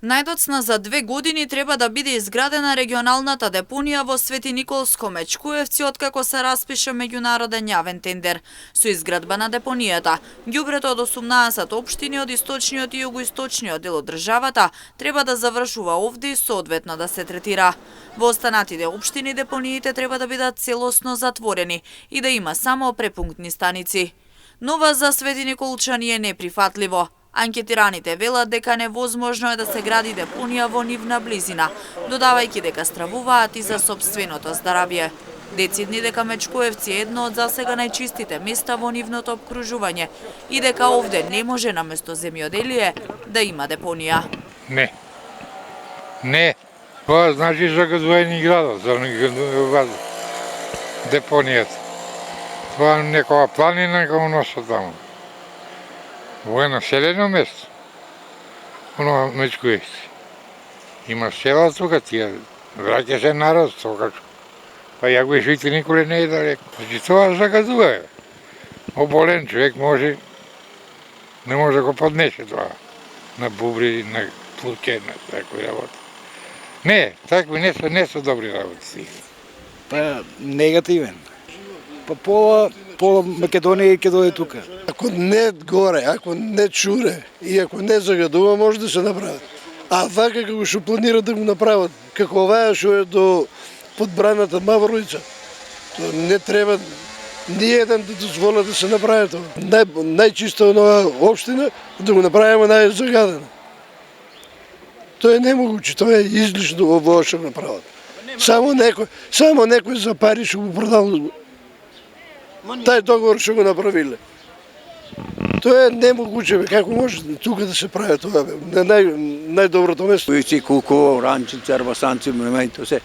Најдоцна за 2 години треба да биде изградена регионалната депонија во Свети Николско Мечкуевци откако се распише меѓународен јавен тендер. Со изградба на депонијата, ѓубрето од 18 општини од источниот и југоисточниот дел од државата треба да завршува овде и соодветно да се третира. Во останатите општини депониите треба да бидат целосно затворени и да има само препунктни станици. Нова за Свети Николчани е неприфатливо. Анкетираните велат дека невозможно е да се гради депонија во нивна близина, додавајќи дека стравуваат и за сопственото здравје. Децидни дека Мечкуевци е едно од засега најчистите места во нивното обкружување и дека овде не може наместо земјоделие да има депонија. Не. Тоа значи загадување градот, за депонијата. Тоа некоја планина како носа таму. Во едно населено место, оно Мечкуевци. Има села тука, тие враќа се народ, токаш. Па ја го ишвите николе не е далеко. Значи тоа загадува. Оболен човек може, не може да го поднесе тоа. На бубри, на плуќе, на такви работи. Не, такви не се добри работи. Па негативен. Па пола Македонија ќе дојде тука. Ако не горе, ако не чуре и ако не загадува, може да се направи. А вака како што планират да го направат, како оваа што е до подбраната Мавровица, то не треба ниеден да дозволи да се направи тоа. Најчисто онаа општина да го направиме најзагадена. Тоа е немогуче, тоа е излишно ово што направат. Само некој за пари што го продал тај договор што го направиле. Тоа е немогуче, како може тука да се прави тоа, на најдоброто место. Уици, Куково, Ранчица, Арбасанци, Мемето, се.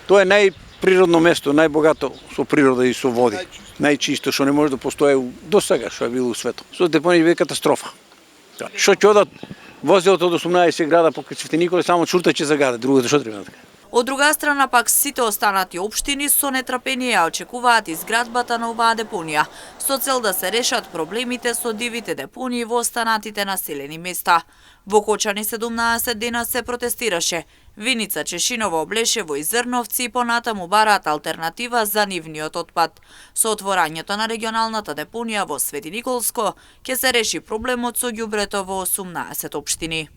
Тоа е најприродно место, најбогато со природа и со води. Најчисто, што не може да постои до сега, што е било у светот. Со депонија е катастрофа. Што ќе одат возилото од 18 града покрај Свети Николе, само чурта ќе загаде, другото што треба така. Од друга страна пак сите останати општини со нетрпение ја очекуваат изградбата на оваа депонија, со цел да се решат проблемите со дивите депонии во останатите населени места. Во Кочани 17 дена се протестираше. Виница, Чешиново, Облешево и Зрновци и понатаму бараат алтернатива за нивниот отпад. Со отворањето на регионалната депонија во Свети Николско ќе се реши проблемот со ѓубрето во 18 општини.